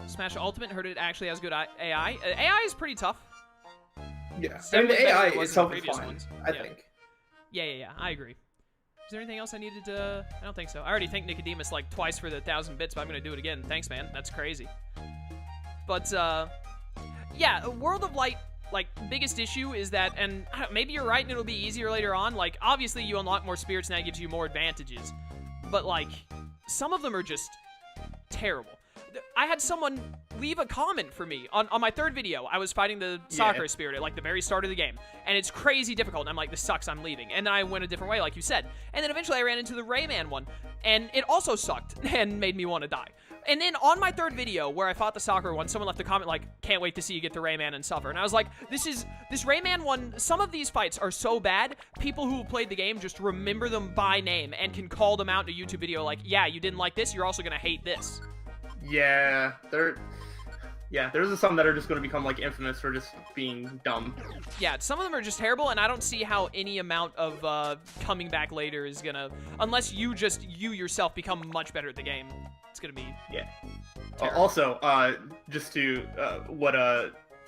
Smash Ultimate, heard it actually has good AI. AI is pretty tough. Yeah, I mean, the AI itself is fine, I think. Yeah, I agree. Is there anything else I needed to... I don't think so. I already thanked Nicodemus like twice for the 1,000 bits, but I'm going to do it again. Thanks, man. That's crazy. But, yeah, World of Light, like, biggest issue is that, and maybe you're right and it'll be easier later on, like, obviously you unlock more spirits and that gives you more advantages. But, like, some of them are just terrible. I had someone leave a comment for me on my third video. I was fighting the soccer spirit at like the very start of the game, and it's crazy difficult. And I'm like, this sucks, I'm leaving. And then I went a different way, like you said. And then eventually I ran into the Rayman one, and it also sucked and made me want to die. And then on my third video where I fought the soccer one, someone left a comment like, can't wait to see you get the Rayman and suffer. And I was like, this Rayman one, some of these fights are so bad, people who played the game just remember them by name and can call them out in a YouTube video like, yeah, you didn't like this, you're also gonna hate this. Yeah, there's some that are just going to become like infamous for just being dumb. Yeah, some of them are just terrible, and I don't see how any amount of coming back later is gonna, unless you yourself become much better at the game. It's gonna be Also, just to what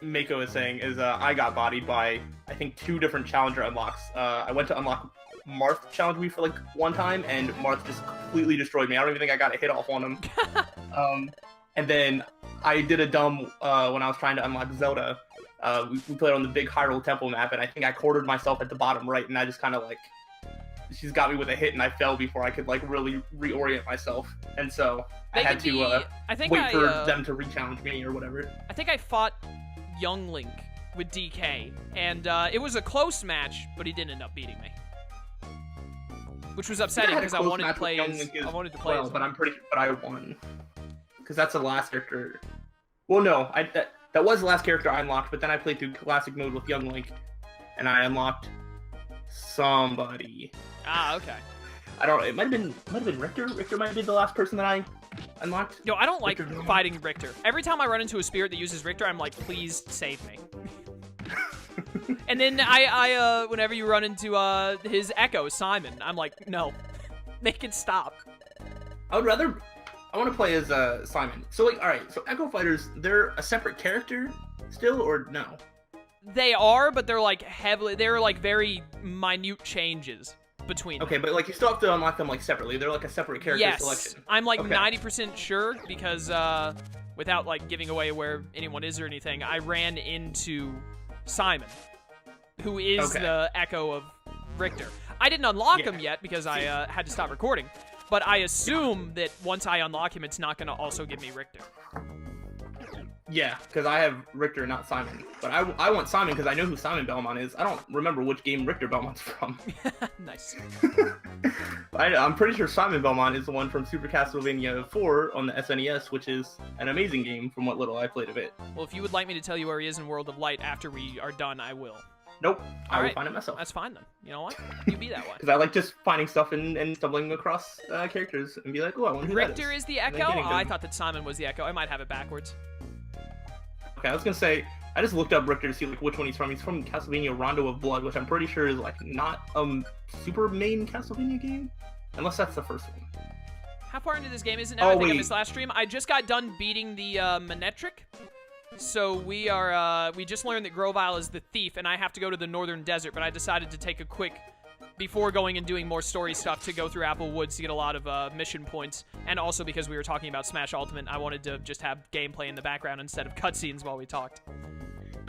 Mako is saying is I got bodied by I think 2 different challenger unlocks. I went to unlock Marth challenged me for like one time, and Marth just completely destroyed me. I don't even think I got a hit off on him. And then I did a dumb when I was trying to unlock Zelda. We played on the big Hyrule Temple map, and I think I quartered myself at the bottom right, and I just kind of like, she's got me with a hit, and I fell before I could like really reorient myself. And so I had to wait for them to re-challenge me or whatever. I think I fought Young Link with DK, and it was a close match, but he didn't end up beating me. Which was upsetting because I wanted to play as well, but I'm pretty sure I won. Because that's the last character. Well, no, that was the last character I unlocked, but then I played through classic mode with Young Link, and I unlocked somebody. Ah, okay. I don't. It might have been Richter. Richter might have been the last person that I unlocked. Yo, I don't like fighting Richter. Every time I run into a spirit that uses Richter, I'm like, please save me. And then I whenever you run into his Echo, Simon, I'm like, no, make it stop. I want to play as Simon. So like, all right, so Echo Fighters, they're a separate character still, or no? They are, but they're like very minute changes between them. Okay, but like you still have to unlock them like separately. They're like a separate character selection. I'm like 90% sure because without like giving away where anyone is or anything, I ran into Simon, who is the Echo of Richter. I didn't unlock him yet because I had to stop recording, but I assume that once I unlock him, it's not going to also give me Richter. Yeah, because I have Richter, not Simon. But I want Simon because I know who Simon Belmont is. I don't remember which game Richter Belmont's from. Nice. I'm pretty sure Simon Belmont is the one from Super Castlevania 4 on the SNES, which is an amazing game from what little I played of it. Well, if you would like me to tell you where he is in World of Light after we are done, I will. Nope. I will find it myself. That's fine then. You know what? You be that way. Because I like just finding stuff and stumbling across characters and be like, oh, I wonder who Richter is the Echo? Oh, I thought that Simon was the Echo. I might have it backwards. Okay, I was gonna say, I just looked up Richter to see like which one he's from. He's from Castlevania Rondo of Blood, which I'm pretty sure is like not super main Castlevania game, unless that's the first one. How far into this game is it now? I think I missed last stream. I just got done beating the Manetric. So we just learned that Grovyle is the thief, and I have to go to the Northern Desert, but I decided to take a quick, before going and doing more story stuff, to go through Apple Woods to get a lot of mission points, and also because we were talking about Smash Ultimate, I wanted to just have gameplay in the background instead of cutscenes while we talked.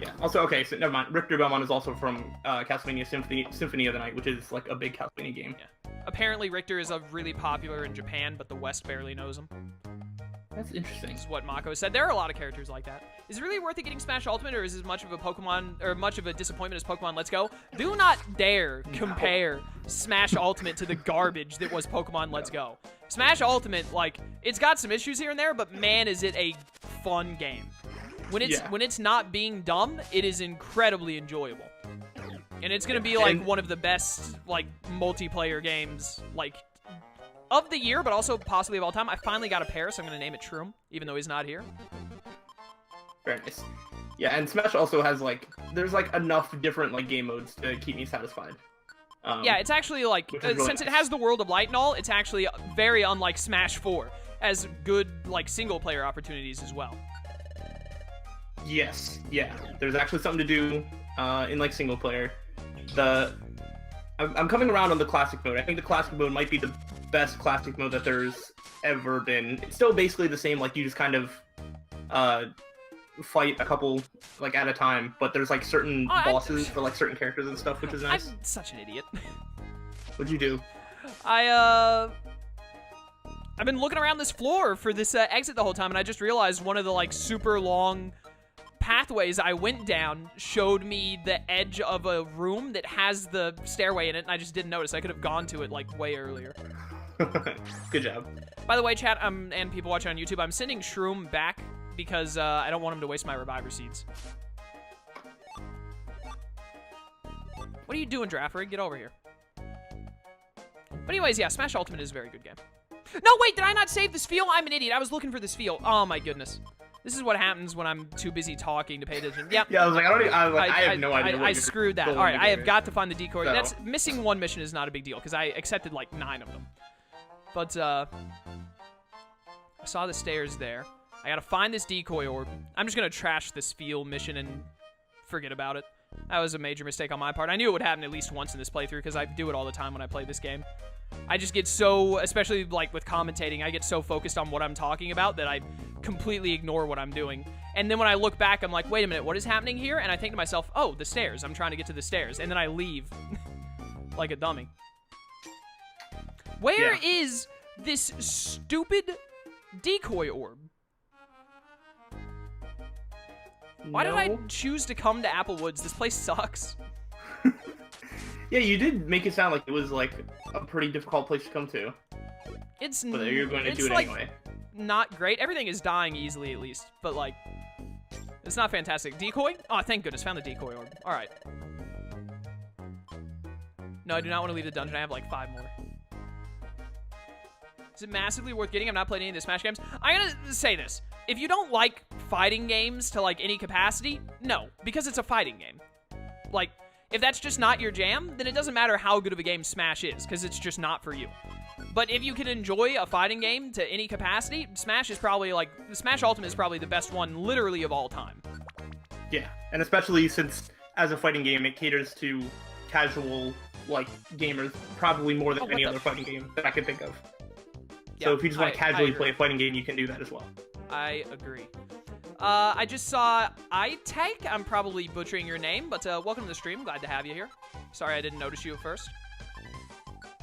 Yeah, also, okay, so never mind, Richter Belmont is also from Castlevania Symphony of the Night, which is like a big Castlevania game. Yeah. Apparently Richter is really popular in Japan, but the West barely knows him. That's interesting. This is what Mako said. There are a lot of characters like that. Is it really worth it getting Smash Ultimate, or is it much of a Pokemon, or much of a disappointment as Pokemon Let's Go? Do not dare compare Smash Ultimate to the garbage that was Pokemon Let's Go. Smash Ultimate, like, it's got some issues here and there, but man, is it a fun game. When it's not being dumb, it is incredibly enjoyable. And it's gonna be like one of the best like multiplayer games like of the year, but also possibly of all time. I finally got a pair, so I'm gonna name it Shroom, even though he's not here. Very nice. Yeah, and Smash also has like there's like enough different like game modes to keep me satisfied. Yeah, it's actually like since it has the World of Light and all, it's actually very unlike Smash 4. as good like single player opportunities as well. Yes, yeah. There's actually something to do in like single player. I'm coming around on the classic mode. I think the classic mode might be the best classic mode that there's ever been. It's still basically the same, like you just kind of fight a couple like at a time, but there's like certain bosses for like certain characters and stuff, which is nice. I'm such an idiot. What'd you do? I've been looking around this floor for this exit the whole time, and I just realized one of the like super long pathways I went down showed me the edge of a room that has the stairway in it, and I just didn't notice. I could have gone to it like way earlier. Good job. By the way, chat, and people watching on YouTube, I'm sending Shroom back because I don't want him to waste my Reviver Seeds. What are you doing, Drafford? Get over here. But anyways, yeah, Smash Ultimate is a very good game. No, wait, did I not save this field? I'm an idiot. I was looking for this field. Oh, my goodness. This is what happens when I'm too busy talking to pay attention. Yep. Yeah, I was like, I have no idea. I screwed that. All right, I have got to find the decoy. So. That's missing one mission is not a big deal because I accepted like 9 of them. But I saw the stairs there. I gotta find this decoy orb. I'm just gonna trash this field mission and forget about it. That was a major mistake on my part. I knew it would happen at least once in this playthrough because I do it all the time when I play this game. I just get so, especially like with commentating, I get so focused on what I'm talking about that I completely ignore what I'm doing. And then when I look back, I'm like, wait a minute, what is happening here? And I think to myself, oh, the stairs. I'm trying to get to the stairs. And then I leave like a dummy. Where is this stupid decoy orb? Why did I choose to come to Applewoods? This place sucks. Yeah, you did make it sound like it was like a pretty difficult place to come to. It's but you're going to do it like, anyway. Not great. Everything is dying easily at least, but like it's not fantastic. Decoy? Oh, thank goodness, found the decoy orb. All right. No, I do not want to leave the dungeon. I have like 5 more. Is it massively worth getting? I've not played any of the Smash games. I'm gonna say this. If you don't like fighting games to like any capacity, no, because it's a fighting game. Like, if that's just not your jam, then it doesn't matter how good of a game Smash is, because it's just not for you. But if you can enjoy a fighting game to any capacity, Smash is probably like, Smash Ultimate is probably the best one literally of all time. Yeah, and especially since as a fighting game, it caters to casual like gamers probably more than any other fighting game that I can think of. So if you just want to casually play a fighting game, you can do that as well. I agree. I just saw iTake. I'm probably butchering your name, but welcome to the stream. Glad to have you here. Sorry I didn't notice you at first.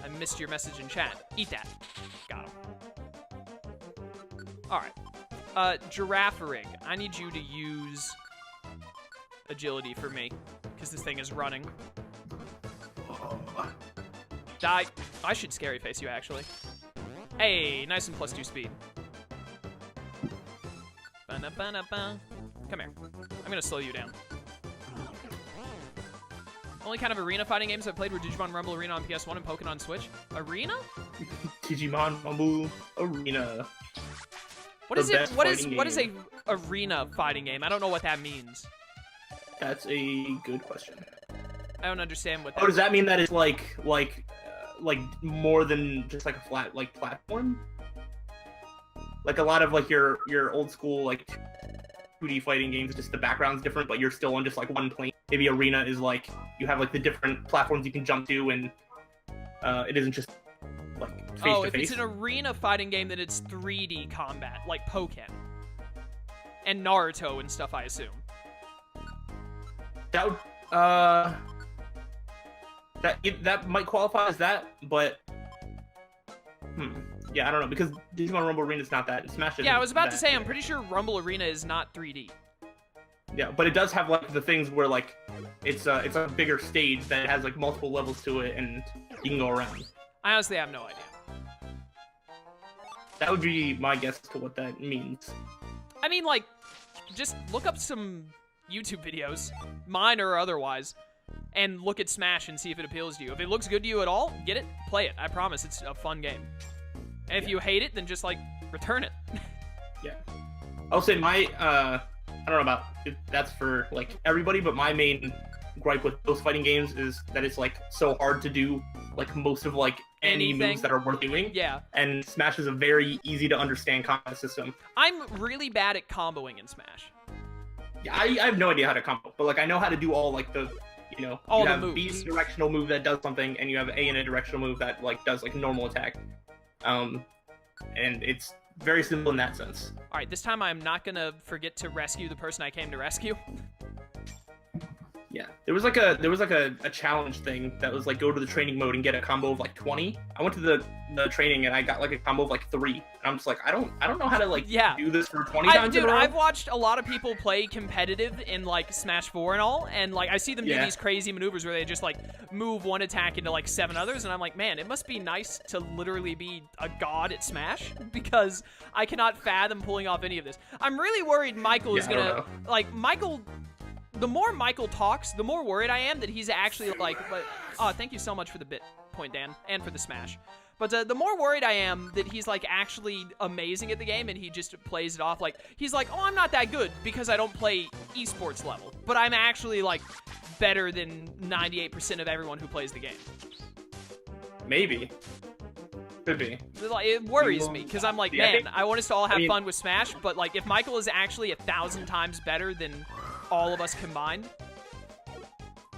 I missed your message in chat. Eat that. Got him. Alright. Giraffe-rig. I need you to use agility for me, because this thing is running. Die. I should scary face you, actually. Hey, nice and +2 speed. Come here. I'm gonna slow you down. Only kind of arena fighting games I've played were Digimon Rumble Arena on PS1 and Pokemon Switch. Arena? Digimon Rumble Arena. What is it? What is a arena fighting game? I don't know what that means. That's a good question. I don't understand what that. Oh, does that mean that it's like more than just like a flat like platform? Like a lot of like your old school like 2D fighting games, just the background's different, but you're still on just like one plane. Maybe Arena is like you have like the different platforms you can jump to, and it isn't just like face to face. Oh, if it's an arena fighting game, then it's 3D combat, like Pokken and Naruto and stuff, I assume. That would that might qualify as that, but yeah, I don't know, because Digimon Rumble Arena is not that. Smash isn't. Yeah, I was about to say, I'm pretty sure Rumble Arena is not 3D. Yeah, but it does have like the things where like it's a bigger stage that has like multiple levels to it, and you can go around. I honestly have no idea. That would be my guess to what that means. I mean, like, just look up some YouTube videos, mine or otherwise, and look at Smash and see if it appeals to you. If it looks good to you at all, get it, play it. I promise, it's a fun game. And if you hate it, then just, like, return it. Yeah. I'll say my, I don't know about if that's for, like, everybody, but my main gripe with those fighting games is that it's, like, so hard to do, like, most of, like, any anything. moves that are worth doing. Yeah. And Smash is a very easy to understand combat system. I'm really bad at comboing in Smash. Yeah, I have no idea how to combo, but like I know how to do all like the, you know, all you the have moves. B in a directional move that does something, and you have A in a directional move that like does like normal attack. And it's very simple in that sense. All right, this time I'm not gonna forget to rescue the person I came to rescue. Yeah, there was like a challenge thing that was like go to the training mode and get a combo of like 20. I went to the training and I got like a combo of like 3. And I'm just like I don't know how to like do this for 20 times in a row. I've watched a lot of people play competitive in like Smash 4 and all, and like I see them do these crazy maneuvers where they just like move one attack into like 7 others, and I'm like, man, it must be nice to literally be a god at Smash, because I cannot fathom pulling off any of this. I'm really worried Michael is gonna like Michael. The more Michael talks, the more worried I am that he's actually like, thank you so much for the bit point, Dan, and for the smash. But the more worried I am that he's like actually amazing at the game and he just plays it off like, he's like, oh, I'm not that good because I don't play esports level, but I'm actually like better than 98% of everyone who plays the game. Maybe. Could be. It worries me because I'm like, man, I want us to all have fun with Smash, but like if Michael is actually 1,000 times better than all of us combined.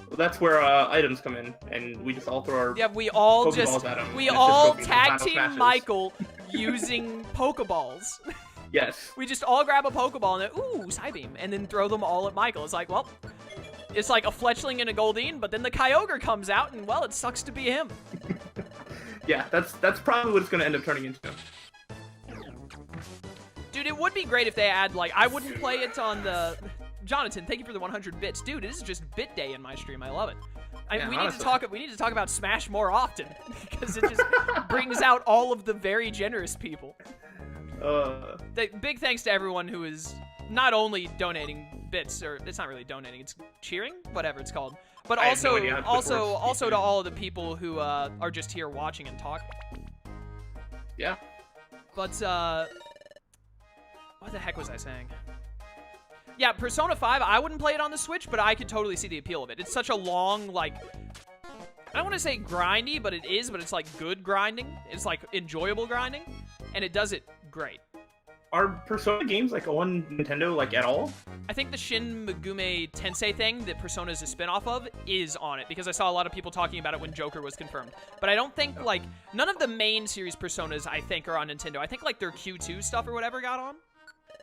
Well, that's where items come in, and we just all throw our we all Pokeballs at him. We all tag team Michael using Pokeballs. Yes. We just all grab a Pokeball and then ooh, Psybeam, and then throw them all at Michael. It's like, well, it's like a Fletchling and a Goldeen, but then the Kyogre comes out, and well, it sucks to be him. Yeah, that's probably what it's gonna end up turning into. Dude, it would be great if they add like I wouldn't play it on the. Jonathan, thank you for the 100 bits. Dude, this is just bit day in my stream. I love it. We need to talk about Smash more often because it just brings out all of the very generous people. Big thanks to everyone who is not only donating bits, or it's not really donating, it's cheering, whatever it's called, but also to all of the people who are just here watching and talking. Yeah. But what the heck was I saying? Yeah, Persona 5, I wouldn't play it on the Switch, but I could totally see the appeal of it. It's such a long, like, I don't want to say grindy, but it is, but it's like good grinding. It's like enjoyable grinding, and it does it great. Are Persona games like on Nintendo like at all? I think the Shin Megami Tensei thing that Persona is a spin-off of is on it, because I saw a lot of people talking about it when Joker was confirmed. But I don't think, like, none of the main series Personas, I think, are on Nintendo. I think, like, their Q2 stuff or whatever got on.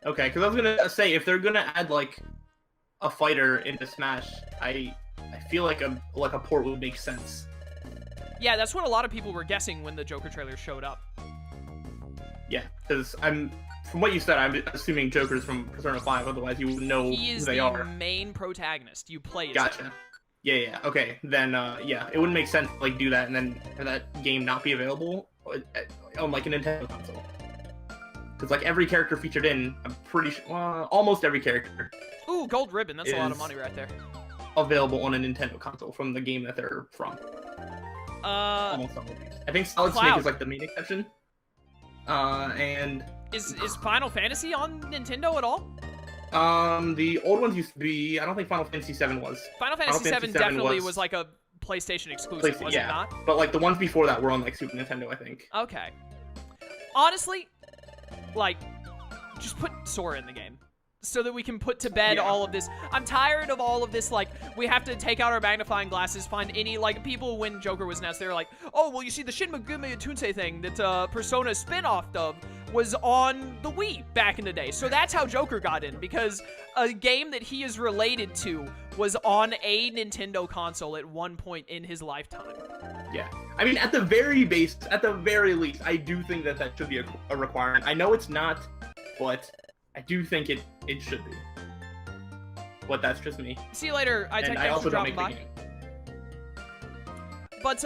Okay, because I was gonna say, if they're gonna add, like, a fighter into Smash, I feel like a port would make sense. Yeah, that's what a lot of people were guessing when the Joker trailer showed up. Yeah, because from what you said, I'm assuming Joker's from Persona 5, otherwise you would know who they are. He is the main protagonist. You play as Gotcha. him. Yeah, okay. Then, yeah, it wouldn't make sense to, like, do that and then have that game not be available on, like, a Nintendo console. Because, like, every character featured in, I'm pretty sure, well, almost every character. Ooh, gold ribbon. That's a lot of money right there. Available on a Nintendo console from the game that they're from. Almost all of these. I think Solid Snake is, like, the main exception. And... Is Final Fantasy on Nintendo at all? The old ones used to be... I don't think Final Fantasy VII was. Final Fantasy VII definitely was, like, a PlayStation exclusive, was it not? But, like, the ones before that were on, like, Super Nintendo, I think. Okay. Honestly... Like, just put Sora in the game so that we can put to bed all of this. I'm tired of all of this, like, we have to take out our magnifying glasses, find any, like, people when Joker was announced, they were like, oh, well, you see, the Shin Megami Tensei thing that Persona spin-offed of was on the Wii back in the day. So that's how Joker got in, because a game that he is related to was on a Nintendo console at one point in his lifetime. Yeah. I mean, at the very least, I do think that should be a requirement. I know it's not, but I do think it should be. But that's just me. See you later. I also don't make the game. But,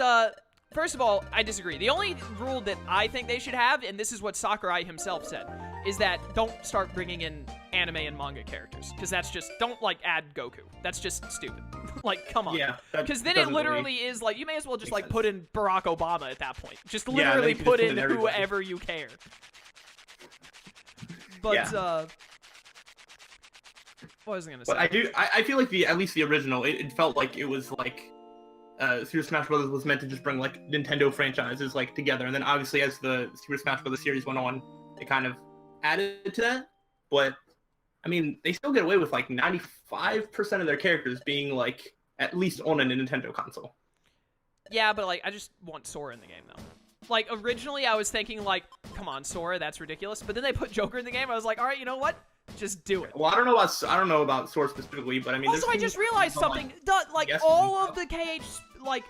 first of all, I disagree. The only rule that I think they should have, and this is what Sakurai himself said, is that don't start bringing in anime and manga characters. Because that's just, don't, like, add Goku. That's just stupid. Like, come on. Yeah. Because then it literally is, like, you may as well just, like, put in Barack Obama at that point. Just literally put in whoever you care. But, what was I gonna say? But I feel like at least the original, it felt like it was, like, Super Smash Bros. Was meant to just bring like Nintendo franchises like together, and then obviously as the Super Smash Bros. Series went on, they kind of added to that. But I mean, they still get away with like 95% of their characters being like at least on a Nintendo console. Yeah, but like I just want Sora in the game though. Like originally I was thinking like, come on Sora, that's ridiculous. But then they put Joker in the game. I was like, all right, you know what? Just do it. Well, I don't know about Sora specifically, but I mean. Also, I just realized something. Like all of the KH like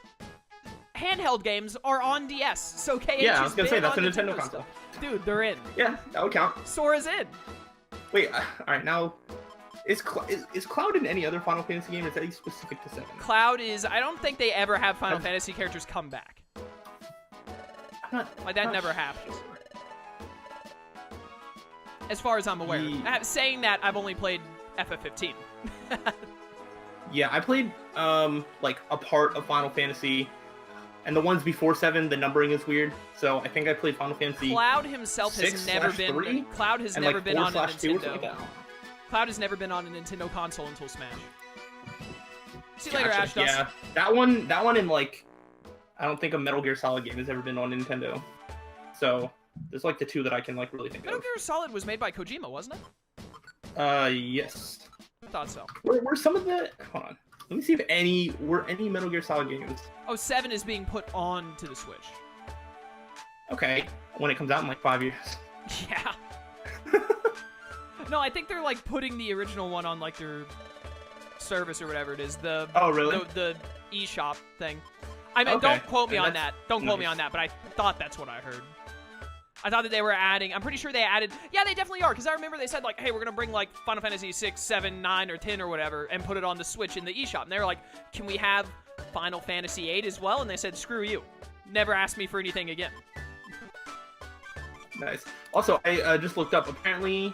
handheld games are on DS, so KH. Yeah, I was gonna say that's a Nintendo Nintendo console. Dude, they're in. Yeah, that would count. Sora's in. Wait, all right, now is Cloud in any other Final Fantasy game? Or is that specific to 7? Cloud is. I don't think they ever have Final Fantasy characters come back. Like that never happens. As far as I'm aware. Saying that, I've only played FF15. Yeah, I played like a part of Final Fantasy, and the ones before 7, the numbering is weird. So I think I played Final Fantasy. Cloud himself has never been. Cloud has never been on a Nintendo. Cloud has never been on a Nintendo console until Smash. See you later, Ash Dust. Yeah, that one in like, I don't think a Metal Gear Solid game has ever been on Nintendo. So there's like the two that I can like really think Metal of. Gear Solid was made by Kojima, wasn't it? Yes. I thought so. Were some of the? Hold on. Let me see if any Metal Gear Solid games. Oh, 7 is being put on to the Switch. Okay, when it comes out in like 5 years. Yeah. No, I think they're like putting the original one on like their service or whatever it is. Oh, really? The eShop thing. I mean, don't quote me on that. Don't quote me nice. on that, but I thought that's what I heard. I thought that they were adding. I'm pretty sure they added. Yeah, they definitely are, because I remember they said like, "Hey, we're gonna bring like Final Fantasy 6, 7, 9, or 10 or whatever, and put it on the Switch in the eShop." And they were like, "Can we have Final Fantasy 8 as well?" And they said, "Screw you. Never ask me for anything again." Nice. Also, I just looked up. Apparently,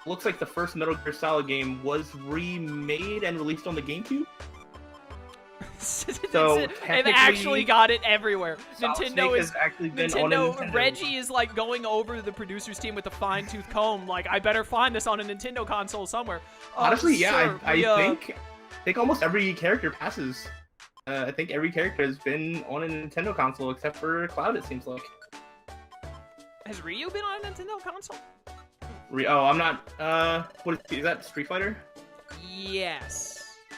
looks like the first Metal Gear Solid game was remade and released on the GameCube. So they've actually got it everywhere. Nintendo has actually been on a Nintendo. Reggie is like going over the producers team with a fine-tooth comb. Like, I better find this on a Nintendo console somewhere. Honestly, yeah, I think almost every character passes. I think every character has been on a Nintendo console except for Cloud. It seems like. Has Ryu been on a Nintendo console? Oh, I'm not. What is that? Street Fighter? Yes.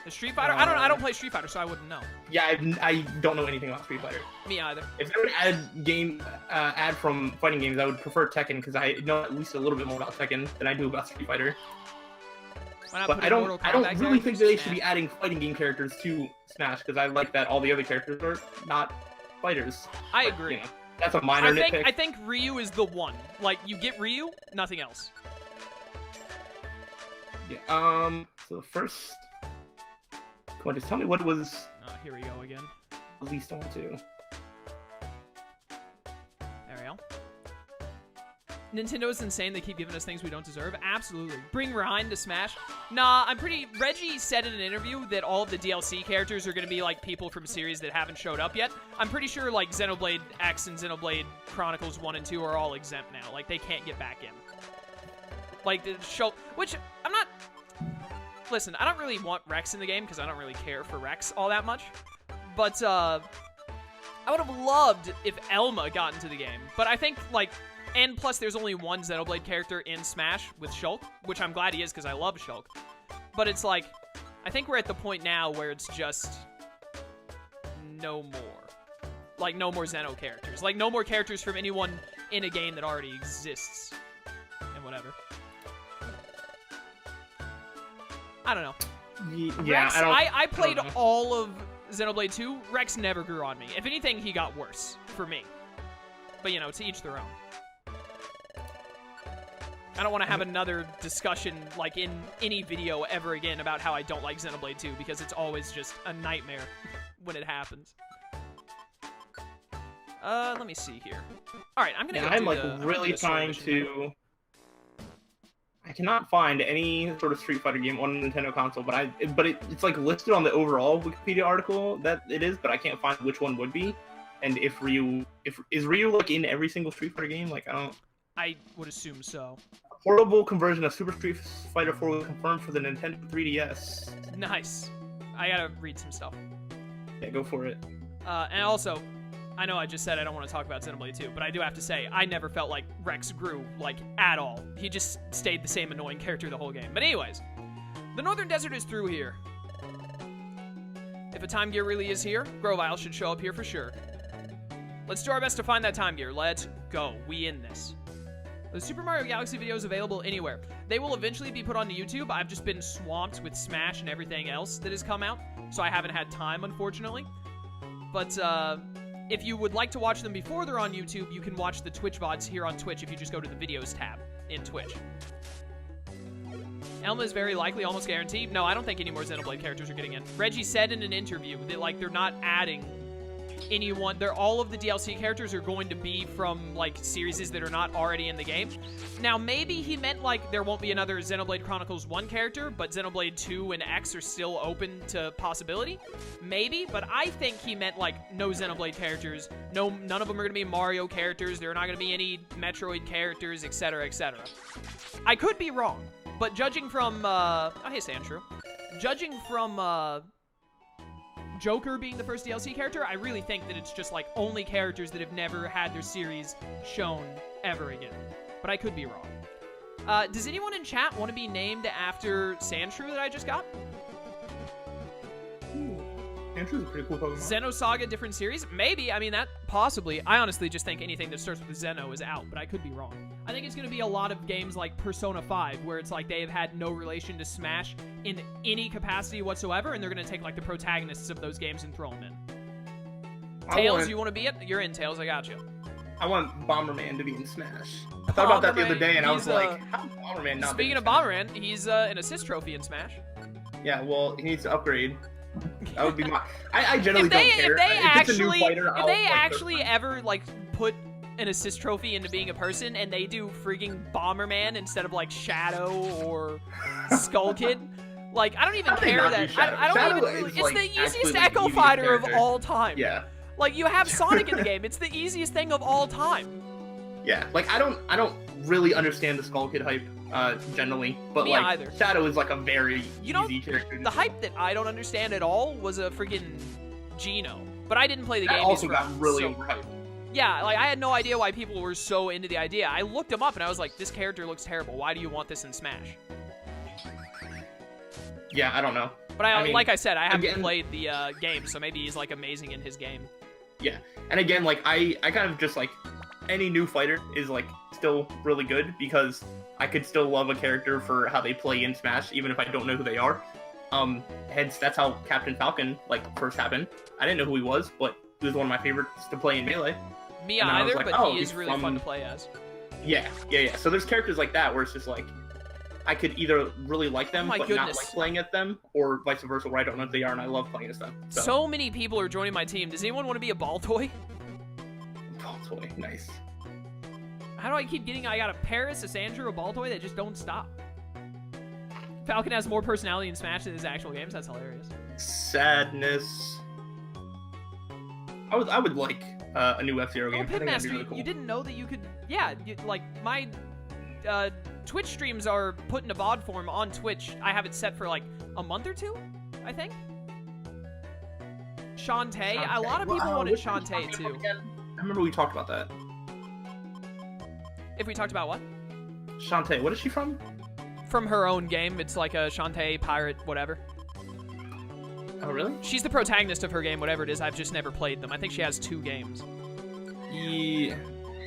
The Street Fighter? I don't play Street Fighter, so I wouldn't know. Yeah, I don't know anything about Street Fighter. Me either. If they would add from fighting games, I would prefer Tekken, because I know at least a little bit more about Tekken than I do about Street Fighter. But I don't really think that they should be adding fighting game characters to Smash, because I like that all the other characters are not fighters. I agree. You know, that's a minor nitpick. I think Ryu is the one. Like, you get Ryu, nothing else. Yeah. So first. Come on, just tell me what was. Here we go again. Released on 2. There we go. Nintendo's insane. They keep giving us things we don't deserve. Absolutely. Bring Ryan to Smash. Nah, Reggie said in an interview that all of the DLC characters are going to be like people from series that haven't showed up yet. I'm pretty sure like Xenoblade X and Xenoblade Chronicles 1 and 2 are all exempt now. Like, they can't get back in. Like, the show. Which, I'm not. Listen, I don't really want Rex in the game because I don't really care for Rex all that much. But, I would have loved if Elma got into the game. But I think, like, and plus there's only one Xenoblade character in Smash with Shulk, which I'm glad he is because I love Shulk. But it's like, I think we're at the point now where it's just no more. Like, no more Xeno characters. Like, no more characters from anyone in a game that already exists. And whatever. I don't know. Yeah, Rex, I played all of Xenoblade 2. Rex never grew on me. If anything, he got worse for me. But, you know, to each their own. I don't want to have another discussion, like, in any video ever again about how I don't like Xenoblade 2, because it's always just a nightmare when it happens. Let me see here. Alright, I'm gonna go I'm, like, really trying to... I cannot find any sort of Street Fighter game on a Nintendo console, but it's like listed on the overall Wikipedia article that it is, but I can't find which one would be. And is Ryu like in every single Street Fighter game? Like, I would assume so. A portable conversion of Super Street Fighter 4 was confirmed for the Nintendo 3DS. Nice. I gotta read some stuff. Yeah, go for it. And also, I know I just said I don't want to talk about Xenoblade 2, but I do have to say, I never felt like Rex grew, like, at all. He just stayed the same annoying character the whole game. But anyways, the Northern Desert is through here. If a time gear really is here, Grovyle should show up here for sure. Let's do our best to find that time gear. Let's go. We in this. The Super Mario Galaxy video is available anywhere. They will eventually be put onto YouTube. I've just been swamped with Smash and everything else that has come out, so I haven't had time, unfortunately. But, if you would like to watch them before they're on YouTube, you can watch the Twitch VODs here on Twitch if you just go to the Videos tab in Twitch. Elma is very likely, almost guaranteed. No, I don't think any more Xenoblade characters are getting in. Reggie said in an interview that, like, they're not adding anyone. All of the DLC characters are going to be from, like, series that are not already in the game. Now, maybe he meant, like, there won't be another Xenoblade Chronicles 1 character, but Xenoblade 2 and X are still open to possibility. Maybe, but I think he meant, like, no Xenoblade characters. No, none of them are going to be Mario characters. There are not going to be any Metroid characters, etc., etc. I could be wrong, but judging from, oh, hey, Sandshrew. Judging from, Joker being the first DLC character, I really think that it's just, like, only characters that have never had their series shown ever again. But I could be wrong. Does anyone in chat want to be named after Sandshrew that I just got? Sandshrew is a pretty cool Pokemon. Xenosaga, different series? Maybe. I mean, that possibly. I honestly just think anything that starts with Xeno is out, but I could be wrong. I think it's going to be a lot of games like Persona 5, where it's like they have had no relation to Smash in any capacity whatsoever, and they're going to take, like, the protagonists of those games and throw them in. Tails, you want to be it? You're in, Tails. I got you. I want Bomberman to be in Smash. I thought about that the other day, and I was like, how Bomberman not Speaking of Bomberman, he's an assist trophy in Smash. Yeah, well, he needs to upgrade. That would be my... I generally don't care. If they actually ever, like, put an assist trophy into being a person, and they do freaking Bomberman instead of, like, Shadow or Skull Kid, like, I don't even care that... I don't even... It's like, the easiest Echo Fighter of all time. Yeah. Like, you have Sonic in the game. It's the easiest thing of all time. Yeah, like, I don't really understand the Skull Kid hype, generally, but, Me like, either. Shadow is, like, a very easy character. The hype that I don't understand at all was a freaking Geno, but I didn't play the game. That also got really overhyped. Yeah, like, I had no idea why people were so into the idea. I looked him up, and I was like, this character looks terrible. Why do you want this in Smash? Yeah, I don't know. But I mean, like I said, I haven't played the game, so maybe he's, like, amazing in his game. Yeah, and again, like, I kind of just, like, any new fighter is, like, still really good, because I could still love a character for how they play in Smash, even if I don't know who they are. Hence, that's how Captain Falcon, like, first happened. I didn't know who he was, but he was one of my favorites to play in Melee. Me either, like, but he is really fun to play as. Yeah. So there's characters like that where it's just like, I could either really like them, but not like playing at them, or vice versa, where I don't know who they are and I love playing as them. So many people are joining my team. Does anyone want to be a ball toy? Ball toy, nice. How do I keep getting... I got a Paris, a Sandra, a ball toy that just don't stop. Falcon has more personality in Smash than his actual games. That's hilarious. Sadness. I would like a new F-Zero game. Pitmaster, really cool. You didn't know that you could... Yeah, like, my Twitch streams are put into VOD form on Twitch. I have it set for, like, a month or two, I think. Shantae. A lot of people wanted Shantae, too. I remember we talked about that. If we talked about what? Shantae. What is she from? From her own game. It's like a Shantae pirate, whatever. Oh, really? She's the protagonist of her game, whatever it is. I've just never played them. I think she has 2 games. Yeah.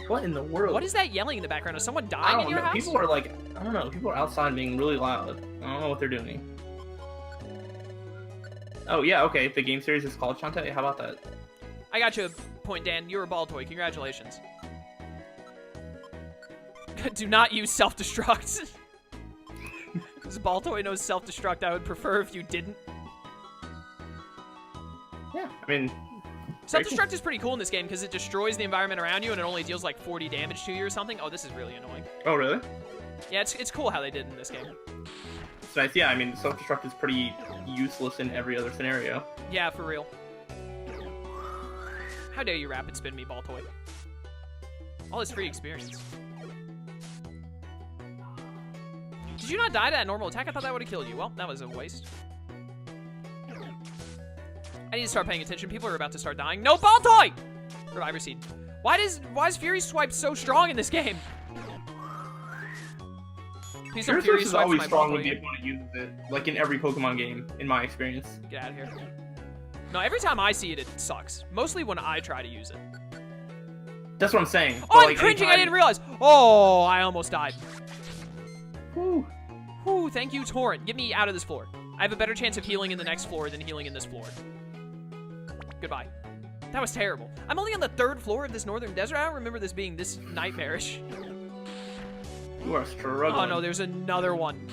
What in the world? What is that yelling in the background? Is someone dying in your house? People are like, I don't know. People are outside being really loud. I don't know what they're doing. Oh, yeah, okay. The game series is called Shantae. How about that? I got you a point, Dan. You're a ball toy. Congratulations. Do not use self-destruct. This ball toy knows self-destruct. I would prefer if you didn't. Yeah, I mean... Self-destruct is pretty cool in this game because it destroys the environment around you and it only deals like 40 damage to you or something. Oh, this is really annoying. Oh, really? Yeah, it's cool how they did in this game. It's nice. Yeah, I mean, self-destruct is pretty useless in every other scenario. Yeah, for real. How dare you rapid spin me, ball toy? All this free experience. Did you not die to that normal attack? I thought that would have killed you. Well, that was a waste. I need to start paying attention. People are about to start dying. No ball toy! Reviver Seed. Why is Fury Swipe so strong in this game? Please don't Fury is Swipe always my strong ball when the opponent uses it, like in every Pokemon game, in my experience. Get out of here. No, every time I see it, it sucks. Mostly when I try to use it. That's what I'm saying. Oh, I'm cringing. I didn't realize. Oh, I almost died. Whew. Whew, thank you, Torrent. Get me out of this floor. I have a better chance of healing in the next floor than healing in this floor. Goodbye. That was terrible. I'm only on the 3rd floor of this northern desert. I don't remember this being this nightmarish. You are struggling. Oh, no, there's another one.